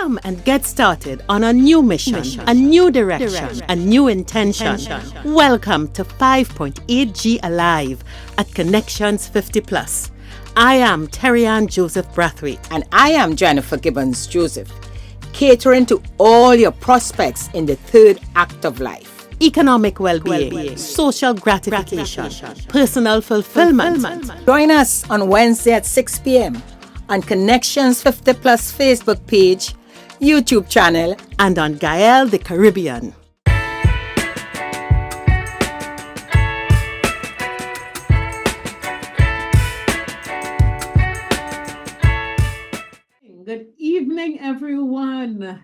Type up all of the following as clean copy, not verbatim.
Come and get started on a new mission, a new direction, a new intention. Welcome to 5.8G Alive at Connections 50 Plus. I am Terry-Ann Joseph Brathwaite. And I am Jennifer Gibbons Joseph, catering to all your prospects in the third act of life. Economic well-being, social gratification, personal fulfillment. Join us on Wednesday at 6 p.m. on Connections 50 Plus Facebook page, YouTube channel, and on Gael the Caribbean. Good evening, everyone.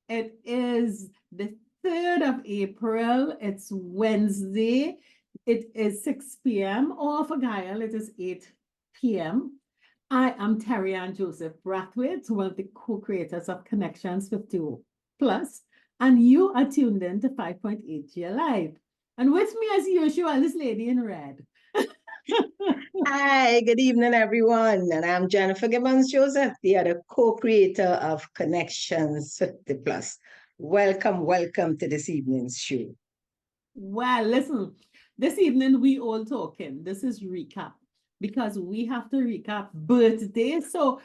It is the 3rd of April. It's Wednesday. It is 6 p.m. or for Gael, it is 8 p.m. I am Terry-Ann Joseph Brathwaite, one of the co-creators of Connections 50 Plus, and you are tuned in to 5.8G Alive. And with me, as usual, this lady in red. Hi, good evening, everyone. And I'm Jennifer Gibbons Joseph, the other co-creator of Connections 50 Plus. Welcome to this evening's show. Well, listen, this evening we all talking. This is recap because we have to recap birthday. So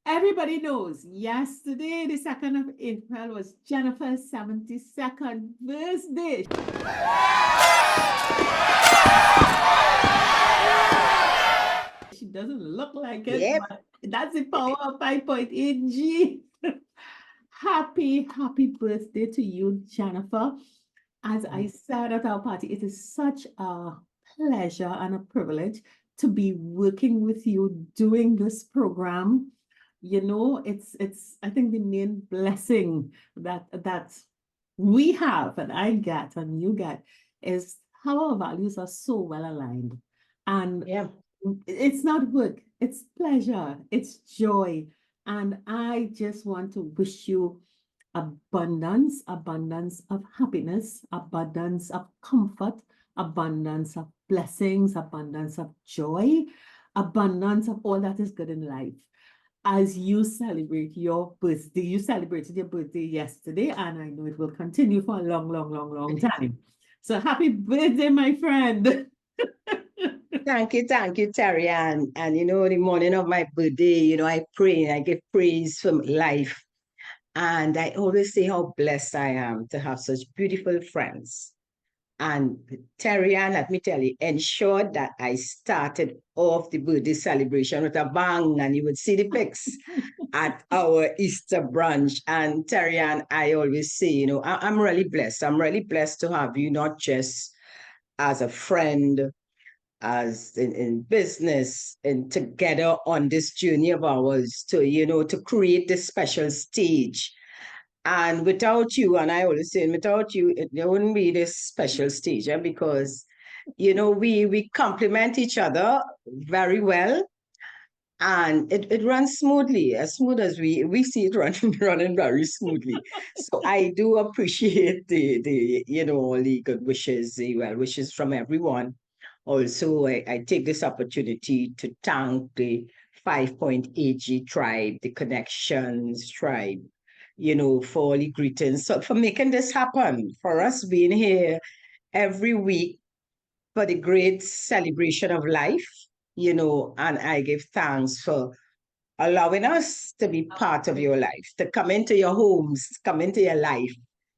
everybody knows yesterday, the 2nd of April, was Jennifer's 72nd birthday. She doesn't look like it, Yep. but that's the power of 5.8G. Happy birthday to you, Jennifer. As I said at our party, it is such a pleasure and a privilege to be working with you doing this program. You know, it's I think the main blessing that we have and I get and you get is how our values are so well aligned. And Yeah. it's not work, it's pleasure, it's joy. And I just want to wish you abundance of happiness, abundance of comfort, abundance of blessings, abundance of joy, abundance of all that is good in life. As you celebrate your birthday, you celebrated your birthday yesterday, and I know it will continue for a long time. So happy birthday, my friend. Thank you, Terry. And you know, the morning of my birthday, you know, I pray and I give praise for life. And I always say how blessed I am to have such beautiful friends. And Terry, let me tell you, ensured that I started off the birthday celebration with a bang, and you would see the pics at our Easter brunch. And Terry, I always say, you know, I'm really blessed. I'm really blessed to have you, not just as a friend, as in business, and together on this journey of ours to, you know, to create this special stage. And without you, and I always say, without you, there wouldn't be this special stage, because, you know, we complement each other very well, and it runs smoothly, as smooth as we see it running very smoothly. So I do appreciate the you know, all the good wishes, the well wishes from everyone. Also, I take this opportunity to thank the 5.8G tribe, the Connections tribe, you know, for all the greetings, so for making this happen, for us being here every week for the great celebration of life, you know, and I give thanks for allowing us to be part of your life, to come into your homes, come into your life,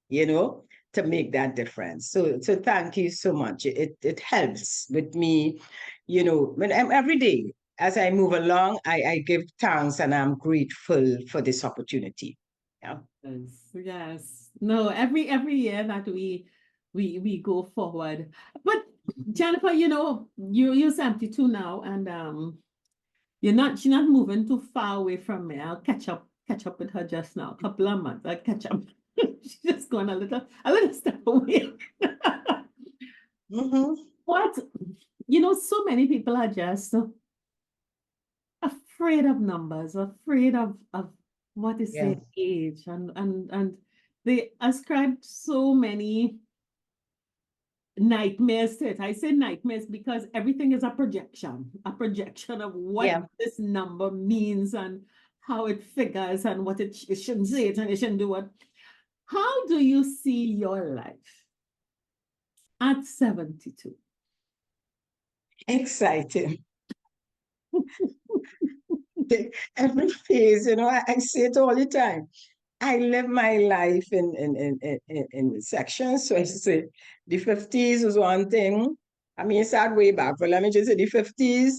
you know, to make that difference. So thank you so much. It helps with me, you know, when I'm every day as I move along, I give thanks and I'm grateful for this opportunity. Yeah. Yes. No, every year that we go forward. But Jennifer, you know, you're 72 now, and she's not moving too far away from me. I'll catch up with her just now. A couple of months. I'll catch up. She's just going a little step away. Mm-hmm. What, you know, so many people are just afraid of numbers, afraid of what is their age, and they ascribe so many nightmares to it. I say nightmares because everything is a projection of what this number means and how it figures and what it shouldn't say it and it shouldn't do what. How do you see your life at 72? Exciting. Every phase, I say it all the time. I live my life in sections. So I say the 50s was one thing. I mean, it started way back, but let me just say the 50s,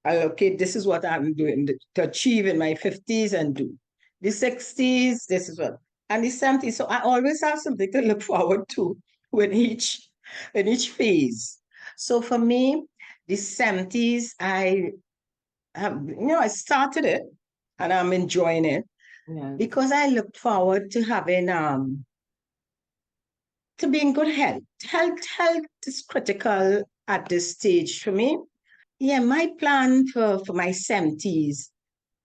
okay, this is what I'm doing to achieve in my 50s and do. The 60s, this is what, and the 70s. So I always have something to look forward to with each phase. So for me, the 70s, I started it and I'm enjoying it Yes. because I look forward to having to be in good health. Health is critical at this stage for me. Yeah, my plan for my 70s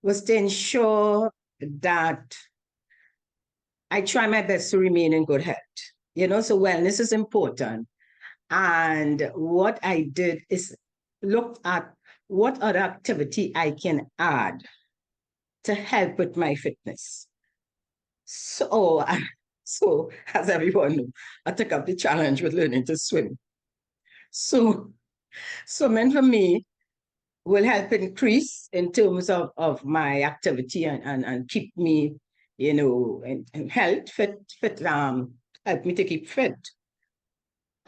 was to ensure that I try my best to remain in good health. So wellness is important. And what I did is look at what other activity I can add to help with my fitness. So, so as everyone knows, I took up the challenge with learning to swim. So, swimming for me will help increase in terms of my activity and keep me, in health, help me to keep fit.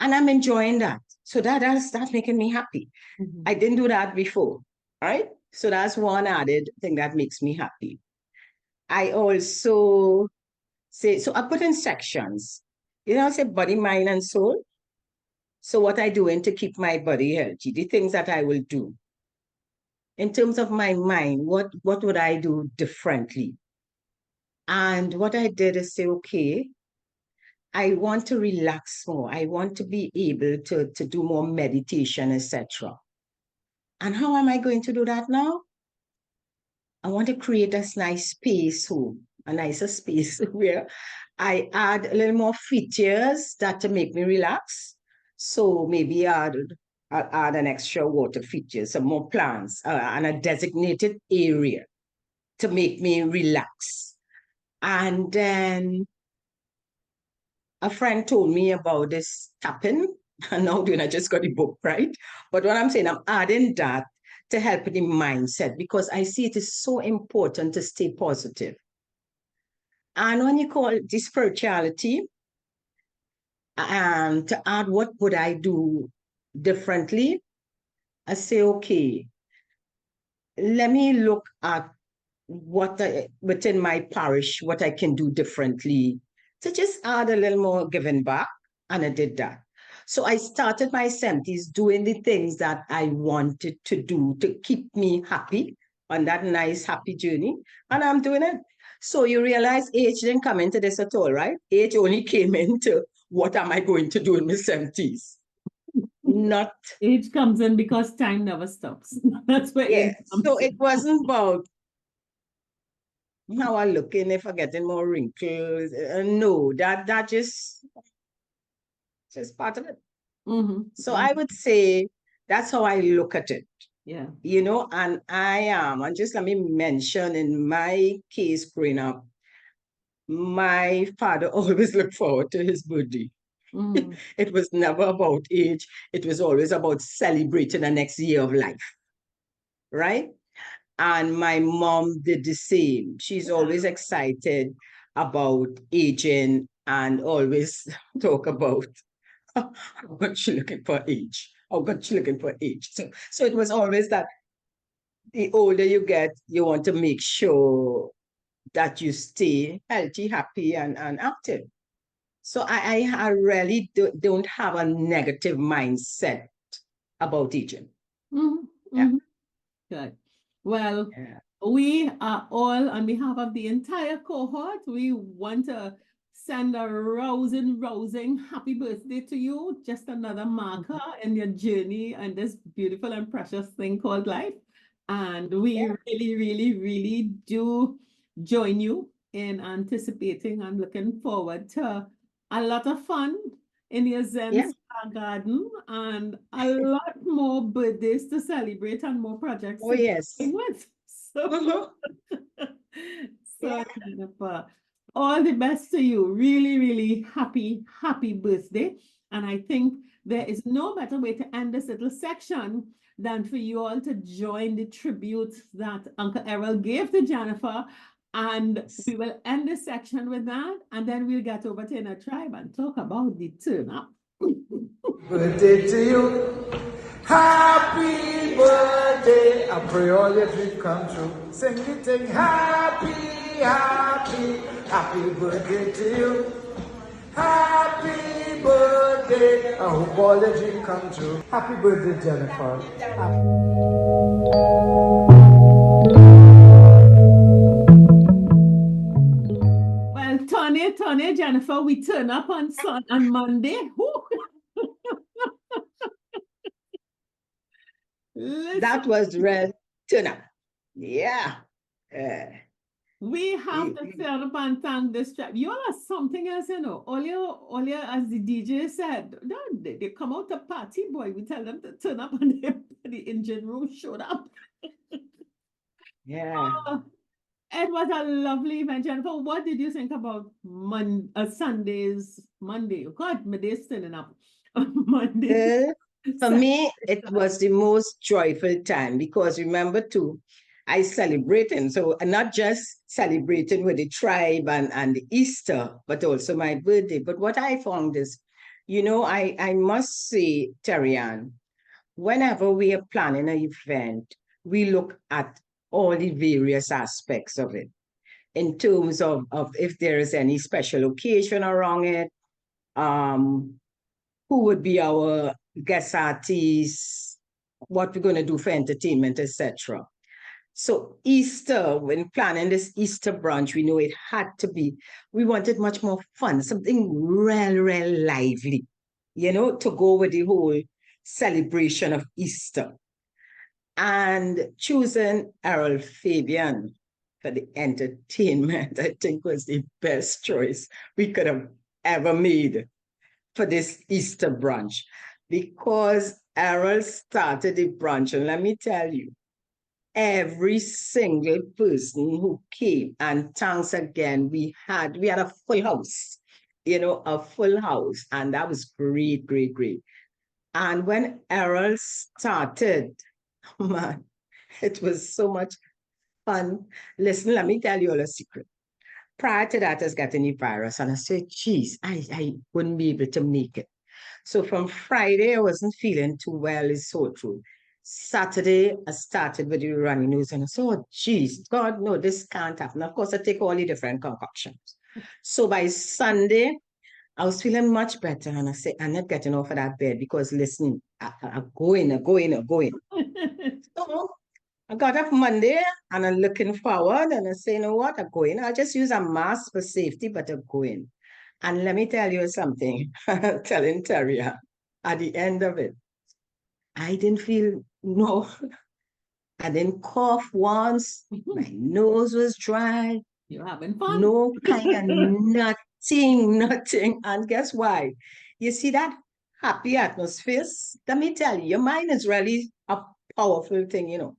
And I'm enjoying that. So that's making me happy. Mhm. I didn't do that before, right? So that's one added thing that makes me happy. I also say, so I put in sections. I say body, mind, and soul. So what I doing to keep my body healthy, the things that I will do. In terms of my mind, what would I do differently? And what I did is say, okay, I want to relax more. I want to be able to do more meditation, etc. And how am I going to do that now? I want to create this nice space home, a nicer space where I add a little more features that to make me relax. So maybe I'll add an extra water feature, some more plants, and a designated area to make me relax. And then a friend told me about this tapping. And now doing I just got the book, right? But what I'm saying, I'm adding that to help the mindset because I see it is so important to stay positive. And when you call it the spirituality, to add what would I do differently, I say, okay, let me look at within my parish, what I can do differently to just add a little more giving back. And I did that. So I started my 70s doing the things that I wanted to do to keep me happy on that nice, happy journey. And I'm doing it. So you realize age didn't come into this at all, right? Age only came into what am I going to do in my 70s? Not, Age comes in because time never stops. That's where yeah. age comes So it in. wasn't about how I looking if I getting more wrinkles. No, that just part of it. So I would say that's how I look at it, Yeah. and I am, and just let me mention in my case growing up, my father always looked forward to his birthday. Mm. It was never about age, it was always about celebrating the next year of life, right? And my mom did the same. She's always excited about aging and always talk about how much she looking for age. How much she looking for age. So it was always that the older you get, you want to make sure that you stay healthy, happy, and active. So I really don't have a negative mindset about aging. Mhm, Yeah. mhm. Good. Well, Yeah. we are all, on behalf of the entire cohort, we want to send a rousing happy birthday to you. Just another marker in your journey and this beautiful and precious thing called life. And we Yeah. really do join you in anticipating and looking forward to a lot of fun in your Zen Yeah. Spa garden and a lot more birthdays to celebrate and more projects Oh, to yes. join with. So Mhm. So, Jennifer, all the best to you. Really, really happy birthday. And I think there is no better way to end this little section than for you all to join the tribute that Uncle Errol gave to Jennifer. And we will end this section with that. And then we'll get over to Inner Tribe and talk about the turn up. Birthday to you. Happy birthday. I pray all your dreams come true. Sing the thing. Happy birthday to you. Happy birthday. I hope all your dreams come true. Happy birthday, Jennifer. Well, Tony, Jennifer, we turn up on Monday. That was real turn up. Yeah. We have to turn up and thank this tribe. You all are something else, you know. All you, as the DJ said, no, they come out to party, boy. We tell them to turn up and the engine room showed up. Yeah. It was a lovely event, Jennifer. What did you think about Sunday's Monday? Oh God, my day's turning up Monday. For me, it was the most joyful time because remember too, I celebrating. So not just celebrating with the tribe and the Easter, but also my birthday. But what I found is, you know, I must say, Terry-Ann, whenever we are planning an event, we look at all the various aspects of it in terms of if there is any special occasion around it, who would be our guest artists, what we're going to do for entertainment, etc. So Easter, when planning this Easter brunch, we know it had to be, we wanted much more fun, something real lively, you know, to go with the whole celebration of Easter. And choosing Errol Fabian for the entertainment, I think was the best choice we could have ever made for this Easter brunch, because Errol started the brunch, and let me tell you, every single person who came, and thanks again, we had a full house, you know, a full house, and that was great. And when Errol started, man, it was so much fun. Listen, let me tell you all a secret. Prior to that, I was getting the virus, and I said, geez, I wouldn't be able to make it. So from Friday, I wasn't feeling too well, it's so true. Saturday, I started with the runny nose, and I said, oh, geez, God, no, this can't happen. Of course, I take all the different concoctions. So by Sunday, I was feeling much better, and I said, I'm not getting off of that bed because, listen, I'm going. So I got up Monday, and I'm looking forward, and I say, you know what, I'm going. I'll just use a mask for safety, but I'm going. And let me tell you something, telling Terry, at the end of it, I didn't feel, no, I didn't cough once. My nose was dry. You're having fun. No kind of nothing. And guess why? You see that happy atmosphere? Let me tell you, your mind is really a powerful thing, you know.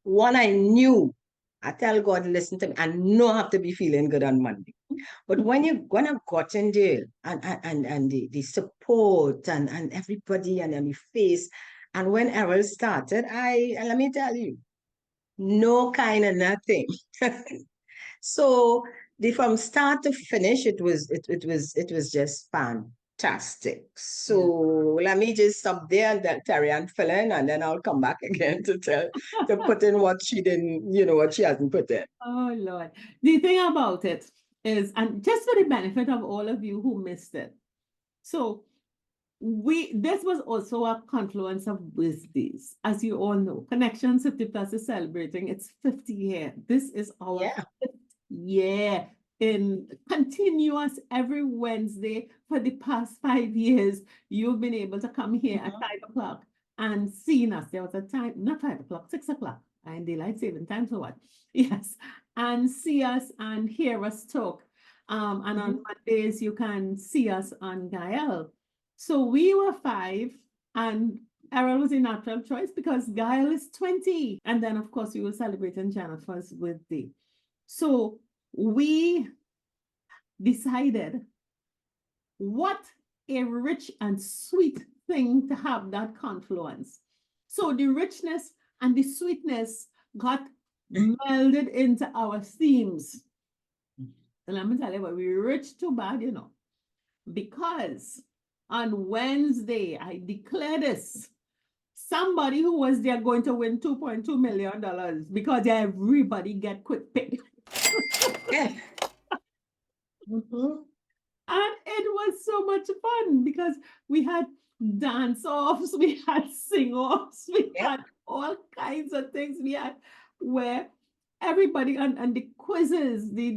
One I knew, I tell God, listen to me, I know I have to be feeling good on Monday. But when I got in there and the support and everybody and then my face, and when Errol started, let me tell you, no kind of nothing. So from start to finish, it was just fantastic. So let me just stop there and then Terry-Ann fill in, and then I'll come back again to put in what she didn't, you know, what she hasn't put in. Oh Lord. The thing about it is, and just for the benefit of all of you who missed it. So this was also a confluence of birthdays. As you all know, Connections 50 Plus is celebrating its 50th year. This is our 5th year in continuous every Wednesday for the past 5 years. You've been able to come here at 5 o'clock and seen us. There was a time, not 5 o'clock, 6 o'clock, and daylight saving time, so what? Yes, and see us and hear us talk. And on Mondays, you can see us on Gael. So we were 5, and Errol was a natural choice because Gael is 20. And then, of course, we were celebrating Jennifer's birthday. So we decided what a rich and sweet thing to have that confluence. So the richness and the sweetness got melded into our themes. And let me tell you what, we rich too bad, you know, because on Wednesday, I declare this. Somebody who was there going to win $2.2 million because everybody get quick pick. Yeah. Mhm. And it was so much fun because we had dance offs, we had sing offs, we Yeah. had all kinds of things. We had where everybody and the quizzes, the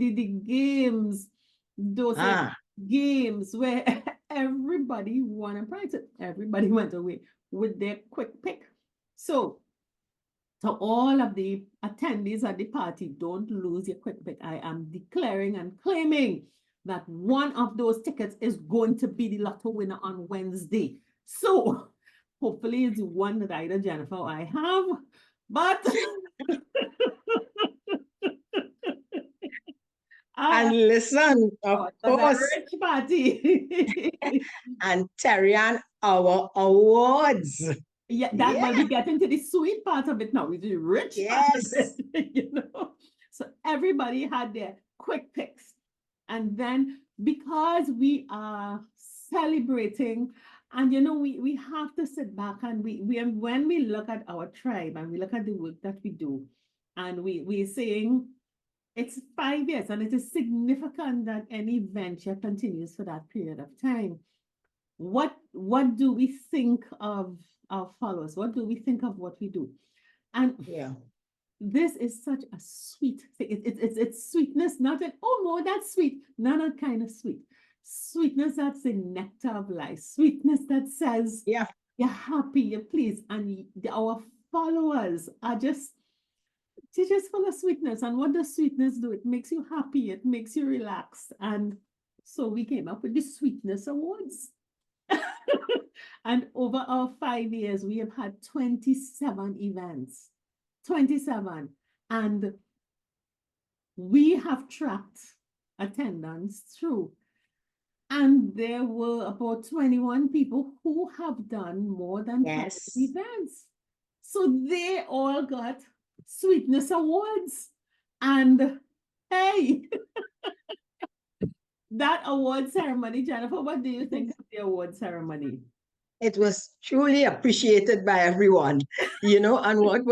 games, those games where everybody won a prize. Everybody went away with their quick pick. So to all of the attendees at the party, don't lose your quick pick. I am declaring and claiming that one of those tickets is going to be the lotto winner on Wednesday. So hopefully it's one that either Jennifer or I have, but And listen, of course, a rich party. and Terrian, our awards. Yeah, that will be getting to the sweet part of it now, with the rich part of Yes. it, you know. So everybody had their quick picks. And then because we are celebrating, and you know, we have to sit back and we when we look at our tribe and we look at the work that we do, and we're saying it's 5 years, and it is significant that any venture continues for that period of time. What do we think of our followers? What do we think of what we do? And Yeah. this is such a sweet thing. It's sweetness, not an, oh no, that's sweet. Not that kind of sweet. Sweetness that's the nectar of life. Sweetness that says, Yeah. you're happy, you're pleased. And our followers are just, they're just full of sweetness. And what does sweetness do? It makes you happy, it makes you relaxed. And so we came up with the Sweetness Awards. And over our 5 years, we have had 27 events. 27. And we have tracked attendance through. And there were about 21 people who have done more than 5 events. So they all got Sweetness Awards. And hey, that award ceremony, Jennifer, what do you think of the award ceremony? It was truly appreciated by everyone, you know, and what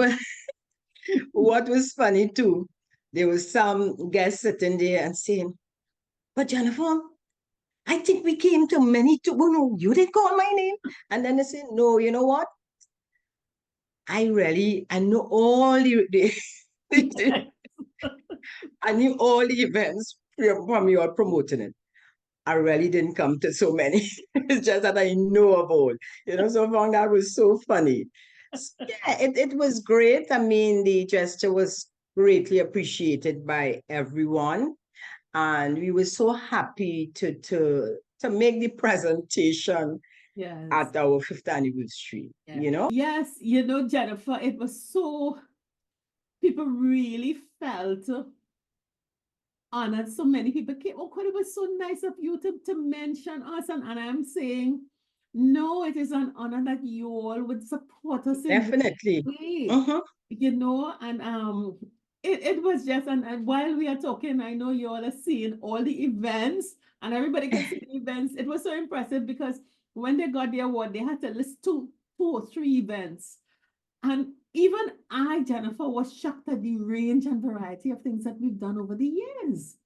was funny too, there was some guests sitting there and saying, but Jennifer, I think we came to many to, oh no, you didn't call my name. And then they said, no, you know what? I know all I knew all the events from you are promoting it. I really didn't come to so many. It's just that I know of all, you know, so long that was so funny. Yeah, it was great. I mean, the gesture was greatly appreciated by everyone. And we were so happy to make the presentation at our 5th anniversary, you know? Yes, you know, Jennifer, it was so, people really felt honored. So many people came. Oh, God, it was so nice of you to mention us. And I'm saying, no, it is an honor that you all would support us in Definitely. this way. You know, and it was just, and while we are talking, I know you all are seeing all the events and everybody can see the events. It was so impressive because when they got the award, they had to list two or three events. And even I, Jennifer, was shocked at the range and variety of things that we've done over the years.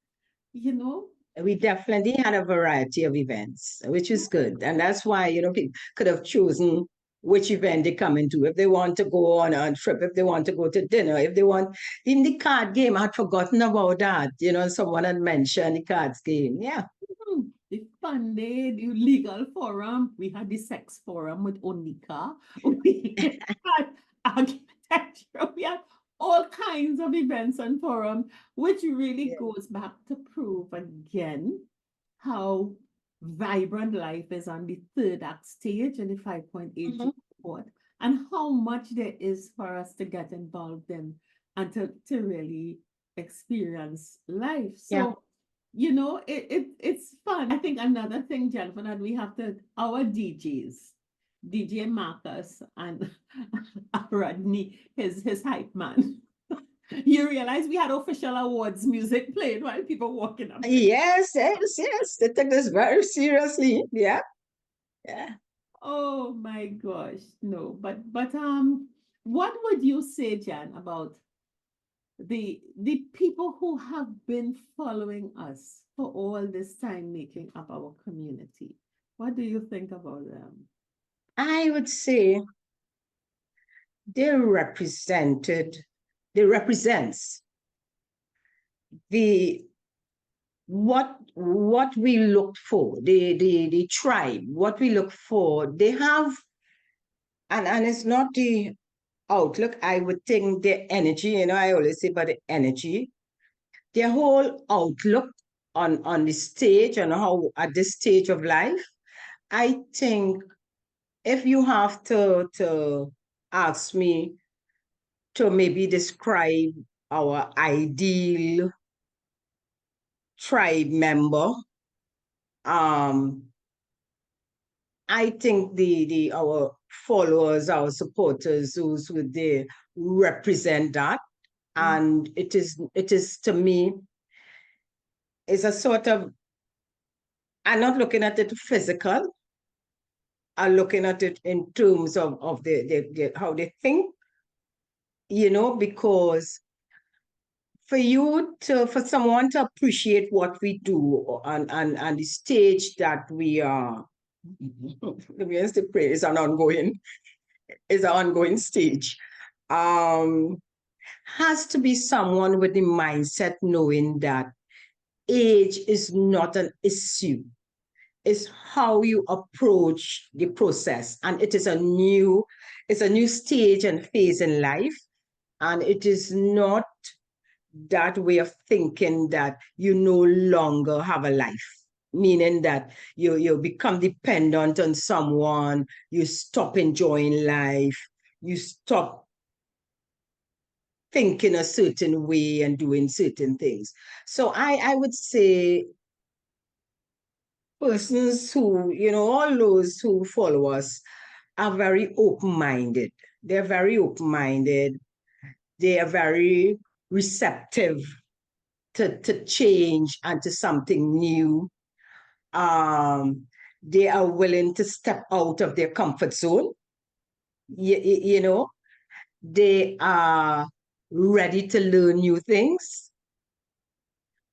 You know? We definitely had a variety of events, which is good. And that's why, you know, people could have chosen which event they come into. If they want to go on a trip, if they want to go to dinner, if they want, in the card game, I had forgotten about that. You know, someone had mentioned the cards game. Yeah. The fun day, the legal forum. We had the sex forum with Onika. We had architecture. We had all kinds of events and forums, which really goes back to prove again how vibrant life is on the third act stage in the 5.8 report, and how much there is for us to get involved in and to really experience life. Yeah. So, it's fun. I think another thing, Jennifer, that we have to, our DJs, DJ Marcus and Rodney, his hype man. You realize we had official awards music played while people walking up. Yes, yes, yes. They take this very seriously. Yeah. Yeah. Oh my gosh, no. But what would you say, Jan, about the people who have been following us for all this time making up our community? What do you think about them? I would say they represented, they represents the what we look for, the tribe, what we look for. They have, and it's not the outlook, I would think their energy, I always say about the energy, their whole outlook on the stage and how at this stage of life. I think if you have to ask me to maybe describe our ideal tribe member, um, I think the our followers, our supporters, those who they represent that. Mm, And it is to me, it's a sort of, I'm not looking at it physical, I'm looking at it in terms of the how they think, because for someone to appreciate what we do and the stage that we are, let me just say, is an ongoing stage. Has to be someone with the mindset knowing that age is not an issue. It's how you approach the process. And it's a new stage and phase in life. And it is not that way of thinking that you no longer have a life, meaning that you become dependent on someone, you stop enjoying life, you stop thinking a certain way and doing certain things. So I would say persons who, all those who follow us are very open-minded. They're very open-minded. They are very receptive to change and to something new. Um, they are willing to step out of their comfort zone. You know, they are ready to learn new things.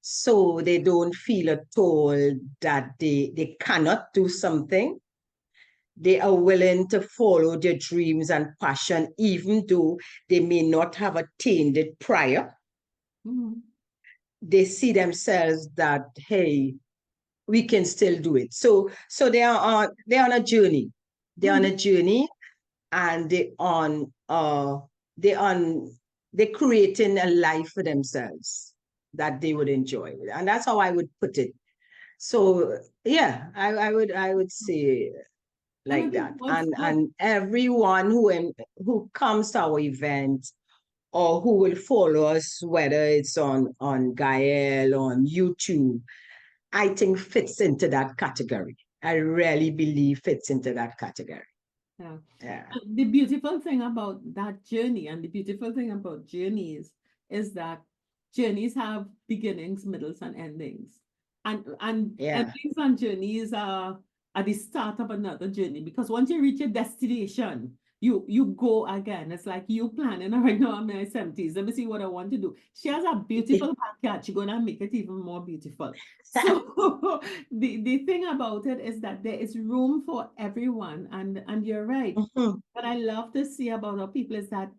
So they don't feel at all that they cannot do something. They are willing to follow their dreams and passion, even though they may not have attained it prior. mm, They see themselves that, hey, we can still do it. So they're on a journey. They're on mm. a journey, and they on they're creating a life for themselves that they would enjoy. And that's how I would put it. So yeah, I would say And I like think that. what's what And everyone who comes to our event or who will follow us, whether it's on Gael, on YouTube, I think fits into that category. I really believe fits into that category. yeah. Yeah. The beautiful thing about that journey and the beautiful thing about journeys is that journeys have beginnings, middles, and endings. And Yeah. endings and journeys are the start of another journey because once you reach a destination, you go again. It's like you planning, all right, now I'm in my 70s. Let me see what I want to do. She has a beautiful backyard. She's gonna make it even more beautiful. So the thing about it is that there is room for everyone, and you're right. Mhm. What I love to see about our people is that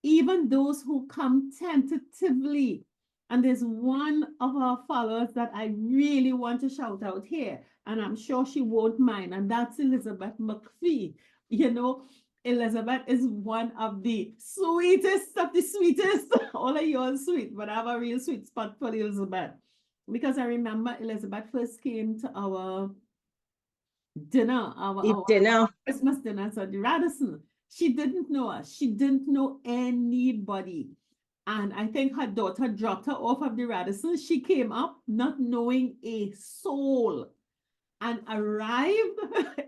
even those who come tentatively, and there's one of our followers that I really want to shout out here, and I'm sure she won't mind, and that's Elizabeth McPhee. You know, Elizabeth is one of the sweetest of the sweetest. All of you are sweet, but I have a real sweet spot for Elizabeth. Because I remember Elizabeth first came to our dinner, Eat our dinner. Christmas dinner at the Radisson. She didn't know us. She didn't know anybody. And I think her daughter dropped her off at the Radisson. She came up not knowing a soul and arrived,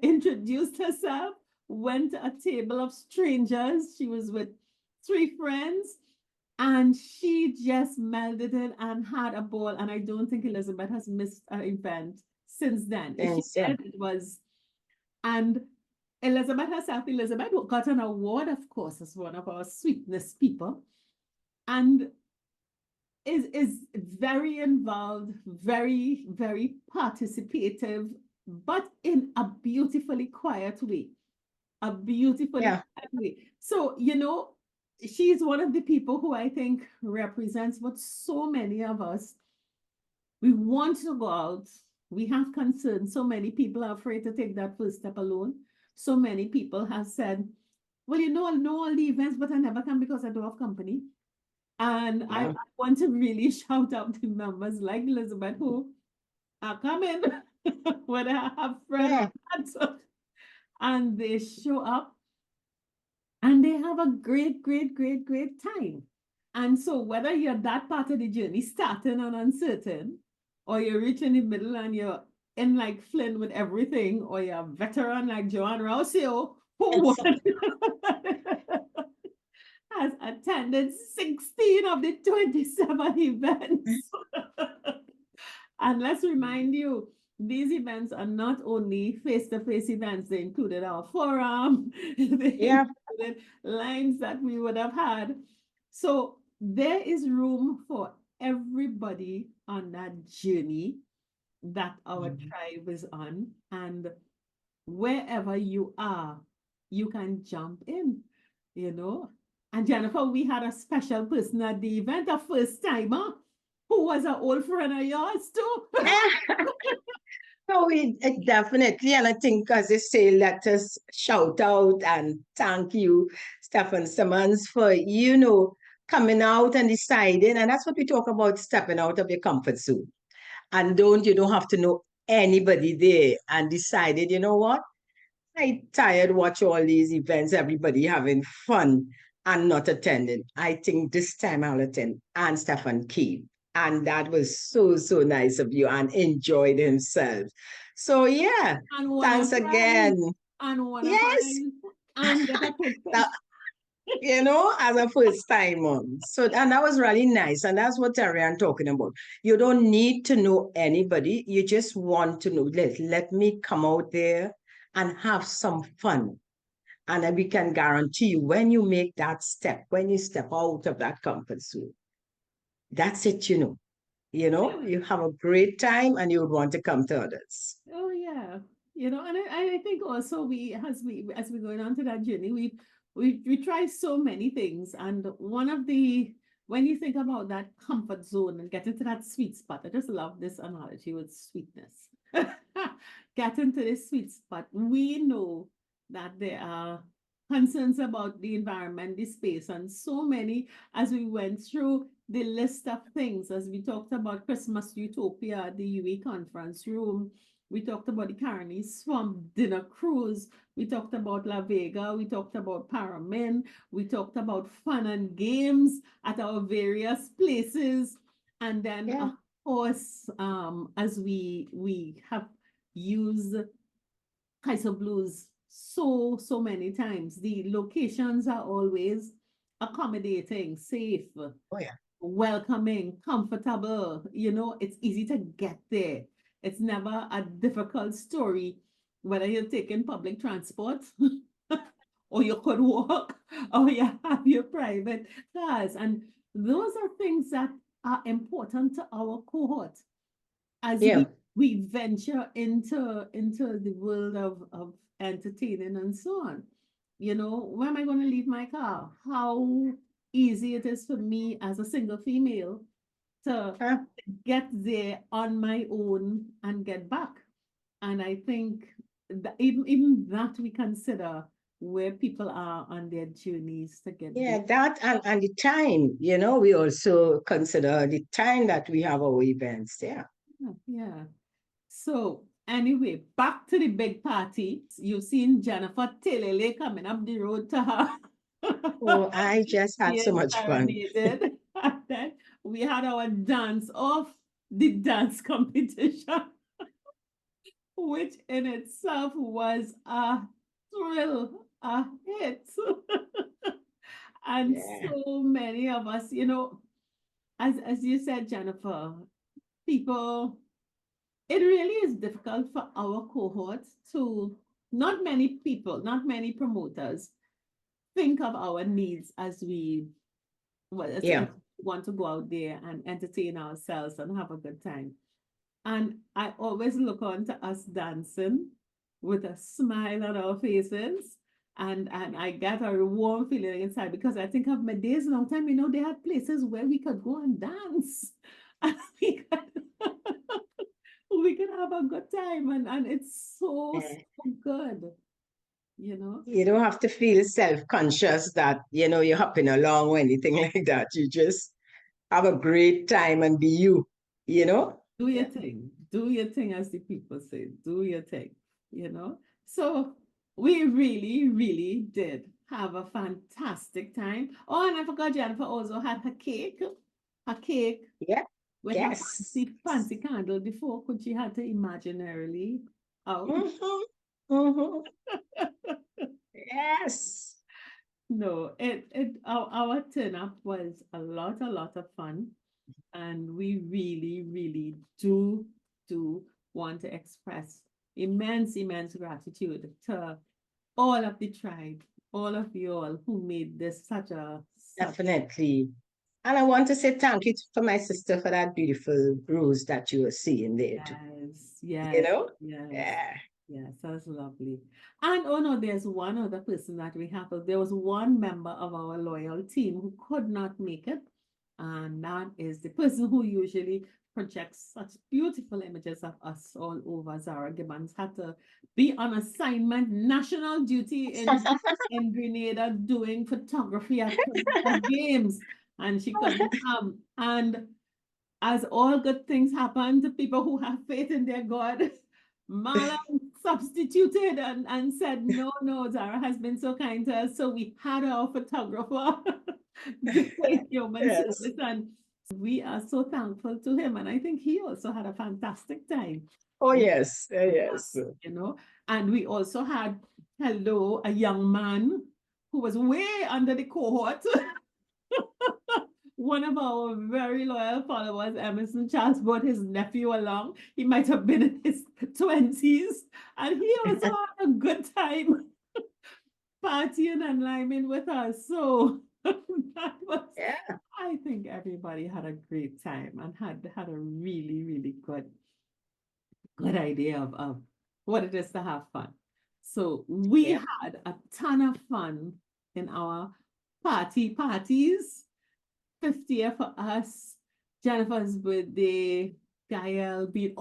introduced herself, went to a table of strangers. She was with 3 friends, and she just melded in and had a ball. And I don't think Elizabeth has missed an event since then. If she Thanks, yeah. did, it was, and Elizabeth herself, Elizabeth got an award, of course, as one of our sweetness people, and is very involved, very, very participative, but in a beautifully quiet way. A beautifully Yeah. quiet way. So, she's one of the people who I think represents what so many of us, we want to go out, we have concerns. So many people are afraid to take that first step alone. So many people have said, well, I know all the events, but I never come because I don't have company. And I Yeah. want to really shout out the members like Elizabeth who are coming when I have friends Yeah. and they show up and they have a great, great, great, great time. And so whether you're that part of the journey starting and uncertain, or you're reaching the middle and you're in like Flynn with everything, or you're a veteran like Joanne Rousseau, who It's, won has attended 16 of the 27 events. And let's remind you, these events are not only face-to-face events, they included our forum, they yeah. included lines that we would have had. So there is room for everybody on that journey that our tribe is on. And wherever you are, you can jump in, you know. And Jennifer, we had a special person at the event, a first timer, who was an old friend of yours too. No, it definitely, and I think, as they say, let us shout out and thank you, Stephen Simmons, for coming out and deciding, and that's what we talk about, stepping out of your comfort zone, and you don't have to know anybody there, and decided, you know what, I tired watch all these events, everybody having fun and not attending. I think this time I'll attend. And Stefan came. And that was so, so nice of you and enjoyed himself. So yeah, And won a thanks prize. again. And won a Yes. prize. And get a That, picture. as a first timer. So, and that was really nice. And that's what Terry talking about. You don't need to know anybody. You just want to know, let me come out there and have some fun. And then we can guarantee you when you make that step, when you step out of that comfort zone, that's it, you have a great time and you would want to come to others. Oh yeah. And I think also as we going on to that journey, we try so many things. And one of the when you think about that comfort zone and get into that sweet spot, I just love this analogy with sweetness. Get into this sweet spot. We know that there are concerns about the environment, the space, and so many as we went through the list of things, as we talked about Christmas Utopia, the UE conference room, we talked about the Carney Swamp dinner cruise, we talked about La Vega, we talked about Paramin, we talked about fun and games at our various places, and then Yeah. of course, as we have used Kaiso Blues so many times, the locations are always accommodating, safe, Oh, yeah. welcoming, comfortable. It's easy to get there. It's never a difficult story, whether you're taking public transport or you could walk or you have your private cars. And those are things that are important to our cohort as Yeah. we venture into the world of entertaining and so on. Where am I going to leave my car? How easy it is for me as a single female to Huh? get there on my own and get back. And I think that even that we consider where people are on their journeys to get Yeah, there. that and the time, we also consider the time that we have our events. Yeah. Yeah. So anyway, back to the big party. You've seen Jennifer Taylor coming up the road to her. Oh, I just had so Being much fun. serenaded. said, we had our dance off the dance competition, which in itself was a thrill, a hit. And Yeah. so many of us, as you said, Jennifer, people, it really is difficult for our cohort to, not many people, not many promoters think of our needs as we, well, as Yeah. want to go out there and entertain ourselves and have a good time. And I always look on to us dancing with a smile on our faces. And I get a warm feeling inside because I think of my days long time, they had places where we could go and dance. And we could have a good time. And it's so, Yeah. so good. You don't have to feel self-conscious that, you're hopping along or anything like that. You just have a great time and be you, you know? Do your Yeah. thing. Do your thing, as the people say. Do your thing. So we really, really did have a fantastic time. Oh, and I forgot Jennifer also had her cake. Her cake Yeah. with her Yes. fancy candle before, could she had to imaginarily out. Mm-hmm. Mm-hmm. Yes. No, our turn up was a lot of fun. And we really, really do want to express immense, immense gratitude to all of the tribe, all of you all who made this such Definitely. And I want to say thank you for my sister for that beautiful rose that you were seeing there too. yes, You yes, know? yes. Yeah. Yes, that's lovely. And oh no, there's one other person that we have. There was one member of our loyal team who could not make it. And that is the person who usually projects such beautiful images of us all over. Zara Gibbons had to be on assignment, national duty in Grenada doing photography at games. And she couldn't come. And as all good things happen to people who have faith in their God, Marlon substituted and said, no, Zara has been so kind to us. So we had our photographer doing human Yes. service. And we are so thankful to him. And I think he also had a fantastic time. Oh, with yes. Yes. us, And we also had, hello, a young man who was way under the cohort. One of our very loyal followers, Emerson Charles, brought his nephew along. He might have been in his 20s, and he also had a good time partying and liming with us. So that was, Yeah. I think everybody had a great time and had a really, really good idea of what it is to have fun. So we Yeah. had a ton of fun in our parties. 50th for us, Jennifer's birthday, Gael being,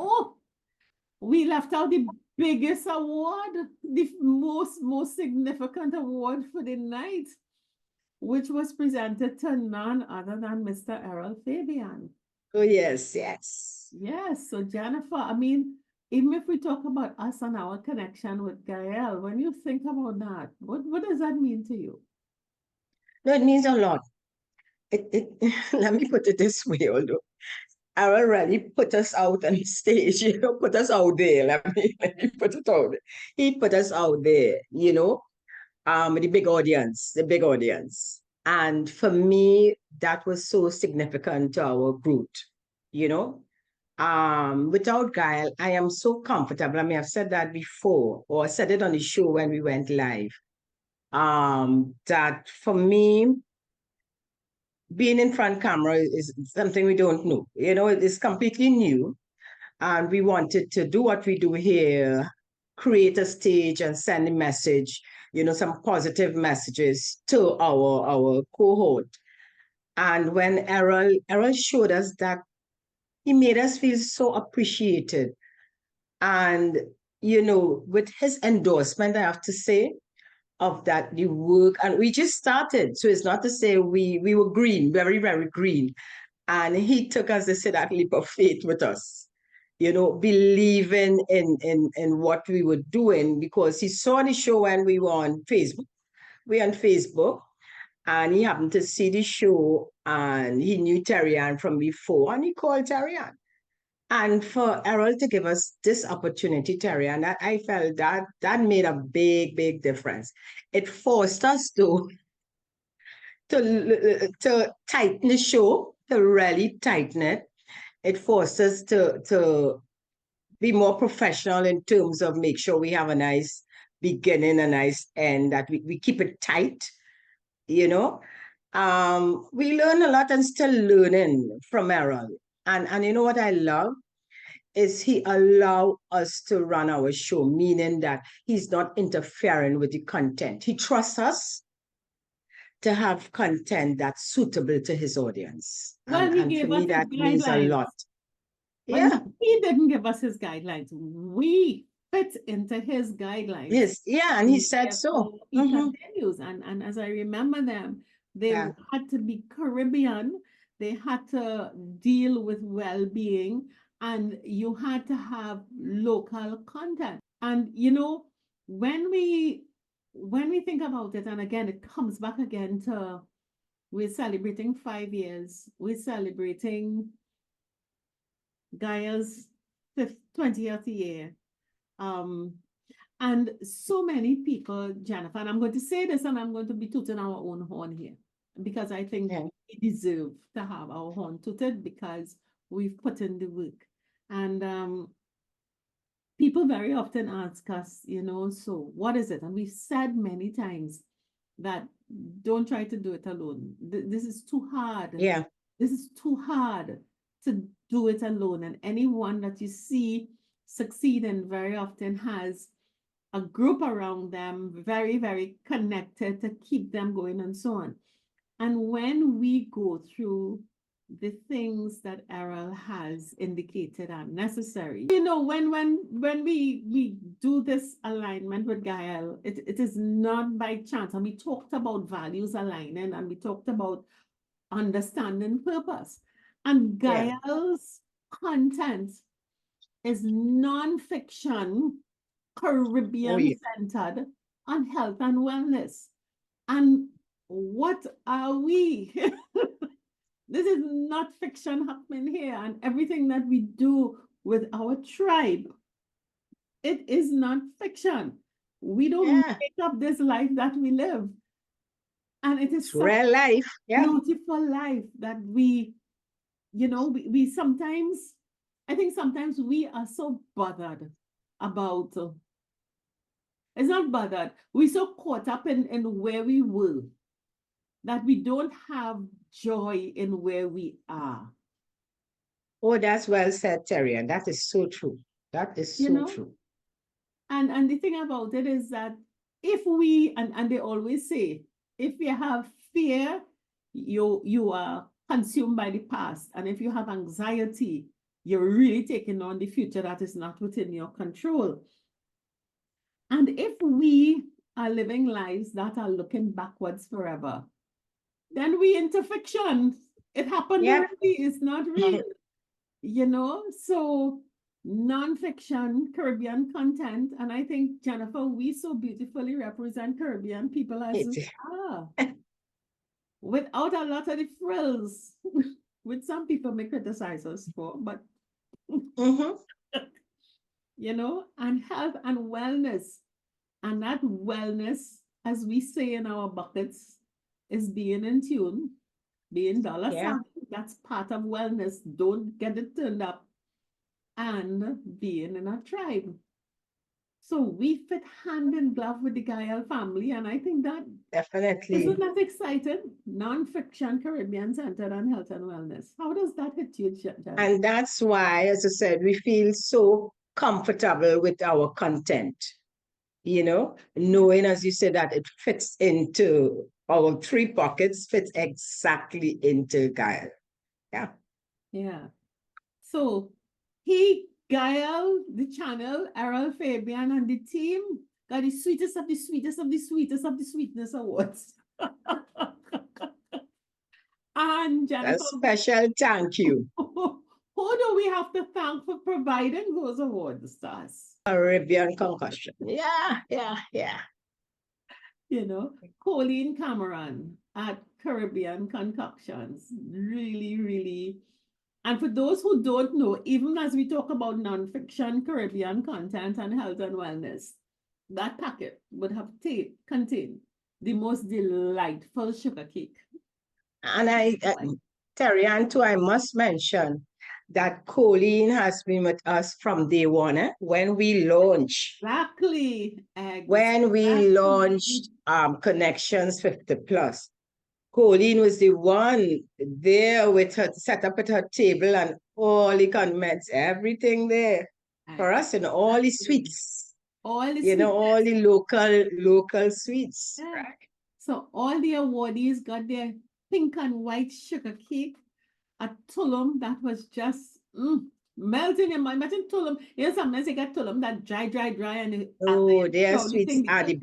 we left out the biggest award, the most significant award for the night, which was presented to none other than Mr. Errol Fabian. Oh, yes. Yes. Yes, so Jennifer, I mean, even if we talk about us and our connection with Gael, when you think about that, what does that mean to you? No, it means a lot. Let me put it this way, although Aaron really put us out on stage, put us out there. Let me put it out there. He put us out there, the big audience. And for me, that was so significant to our group, you know. Without Guile, I am so comfortable. I mean, I've said that before, or I said it on the show when we went live. That for me, being in front camera is something we don't know. It is completely new. And we wanted to do what we do here, create a stage and send a message, some positive messages to our cohort. And when Errol showed us that, he made us feel so appreciated. And, with his endorsement, I have to say, of that the work, and we just started. So it's not to say we were green, very, very green. And he took us to say that leap of faith with us, believing in what we were doing, because he saw the show when we were on Facebook. We on Facebook, And he happened to see the show, and he knew Terry Ann from before, and he called Terry Ann. And for Errol to give us this opportunity, Terry, and I felt that made a big, big difference. It forced us to tighten the show, to really tighten it. It forced us to be more professional in terms of make sure we have a nice beginning, a nice end, that we keep it tight, you know. We learn a lot and still learning from Errol. And you know what I love is he allow us to run our show, meaning that he's not interfering with the content. He trusts us to have content that's suitable to his audience. Well, he And for gave me, us his that means a guidelines. lot. But Yeah. he didn't give us his guidelines. We fit into his guidelines. Yes. Yeah. And he said so. He Mhm. continues. And as I remember them, they Yeah. had to be Caribbean. They had to deal with well-being, and you had to have local content. And you know, when we think about it, and again, it comes back again to we're celebrating 5 years. We're celebrating Gaia's 20th year. And so many people, Jennifer, and I'm going to say this and I'm going to be tooting our own horn here because I think Yeah. we deserve to have our horn tooted because we've put in the work. And people very often ask us, you know, so what is it? And we've said many times that don't try to do it alone. This is too hard. Yeah. This is too hard to do it alone. And anyone that you see succeeding very often has a group around them, very, very connected to keep them going and so on. And when we go through the things that Errol has indicated are necessary, you know, when we do this alignment with Gael, it is not by chance. And we talked about values aligning, and we talked about understanding purpose. And Yeah. Gael's content is non-fiction, Caribbean centered on health and wellness. And what are we? This is not fiction happening here. And everything that we do with our tribe, it is not fiction. We don't Yeah. make up this life that we live. And it is It's such real life. Yeah. beautiful life that we, you know, we sometimes, I think sometimes we are so bothered about, it's not bothered, we're so caught up in where we were that we don't have joy in where we are. Oh, that's well said, Terry. And that is so true. That is You so know? true. And the thing about it is that if we, and they always say, if you have fear, you are consumed by the past. And if you have anxiety, you're really taking on the future that is not within your control. And if we are living lives that are looking backwards forever, then we into fiction. It happened Yep. already, it's not real. You know, so non-fiction Caribbean content. And I think, Jennifer, we so beautifully represent Caribbean people as we are. Without a lot of the frills, which some people may criticize us for, but Mhm. you know, and health and wellness. And that wellness, as we say in our buckets, is being in tune, being dollar Yeah. savvy. That's part of wellness. Don't get it turned up. And being in a tribe. So we fit hand in glove with the Gael family, and I think that Definitely. isn't that exciting? Non-fiction Caribbean centered on health and wellness. How does that hit you, Jen? And that's why, as I said, we feel so comfortable with our content, you know, knowing, as you said, that it fits into our three pockets, fits exactly into Gael. Yeah. Yeah. So Gael, the channel, Errol, Fabian, and the team got the sweetest of the sweetest of the sweetest of the sweetness awards. And Jennifer, A special thank you. who do we have to thank for providing those awards to us? Caribbean concussion. Yeah, yeah, yeah. You know, Colleen Cameron, at Caribbean Concoctions. Really, really. And for those who don't know, even as we talk about nonfiction Caribbean content and health and wellness, that packet would have contained the most delightful sugar cake. And Terry, and too, I must mention that Colleen has been with us from day one, when we launched. Exactly. When we launched Connections 50 Plus. Colleen was the one there with her, set up at her table and all the condiments, everything there for us, and all the sweets. All the all the local sweets. Yeah. Right? So all the awardees got their pink and white sugar cake at Tulum that was just melting in my imagine Tulum. Sometimes you get Tulum that dry, and Oh, their the sweets thing, are the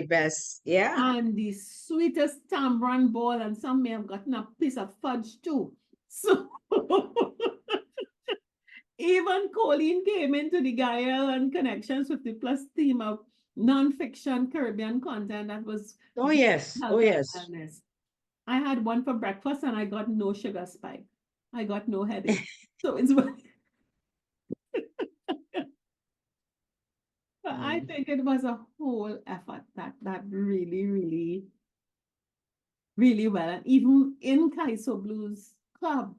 best, Yeah. and the sweetest tamarind ball, and some may have gotten a piece of fudge too. So even Colleen came into the Gaia and Connections 50 Plus theme of non-fiction Caribbean content that was Oh, yes. health Oh, and yes. wellness. I had one for breakfast and I got no sugar spike. I got no headache. So it's but I think it was a whole effort that really, really, really well. And even in Kaiso Blues Club,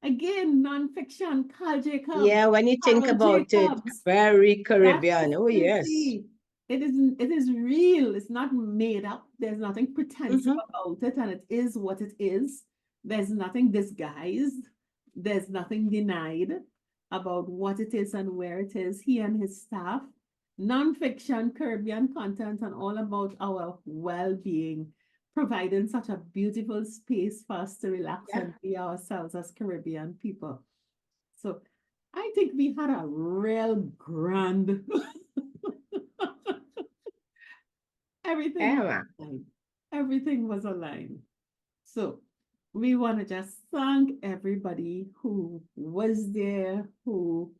again, non-fiction, Carl Jacobs. Yeah, when you think Carl about Jacobs. it, very That's Caribbean. Oh, yes. consistency. It is real. It's not made up. There's nothing pretensive about it, and it is what it is. There's nothing disguised. There's nothing denied about what it is and where it is. He and his staff, non-fiction Caribbean content, and all about our well-being, providing such a beautiful space for us to relax and be ourselves as Caribbean people. So I think we had a real grand everything was aligned. Everything was aligned. So we want to just thank everybody who was there, who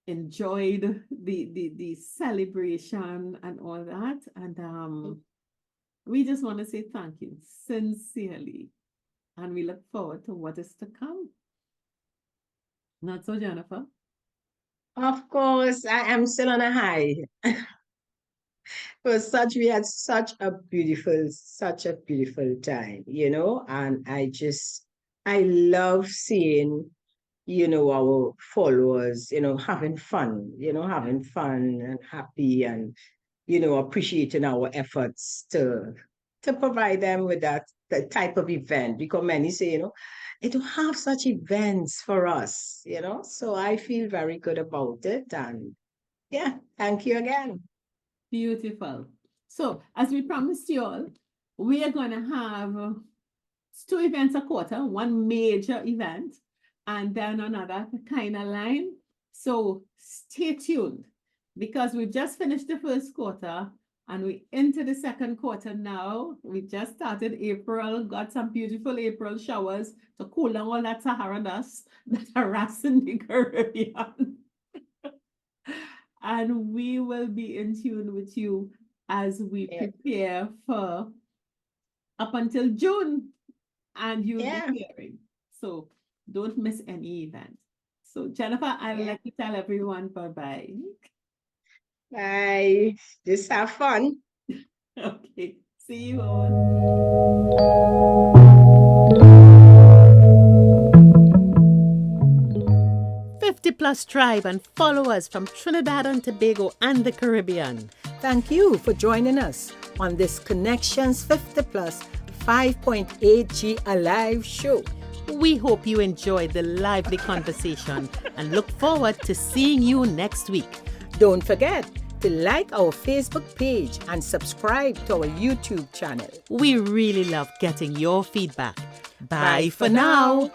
enjoyed the celebration and all that. And we just want to say thank you sincerely. And we look forward to what is to come. Not so, Jennifer? Of course, I am still on a high. We had such a beautiful time, and I love seeing, our followers, having fun, and happy and, appreciating our efforts to provide them with that type of event, because many say, they don't have such events for us, so I feel very good about it. And yeah, thank you again. Beautiful. So, as we promised you all, we are going to have 2 events a quarter, one major event, and then another kind of line. So, stay tuned because we've just finished the first quarter and we're into the second quarter now. We just started April, got some beautiful April showers to cool down all that Sahara dust that's harassing the Caribbean. And we will be in tune with you as we prepare for up until June, and you'll be hearing. So don't miss any event. So Jennifer, I'll let you tell everyone bye-bye. Bye. Just have fun. Okay. See you all. 50 Plus Tribe and followers from Trinidad and Tobago and the Caribbean. Thank you for joining us on this Connections 50 Plus 5.8G Alive show. We hope you enjoyed the lively conversation and look forward to seeing you next week. Don't forget to like our Facebook page and subscribe to our YouTube channel. We really love getting your feedback. Bye for now.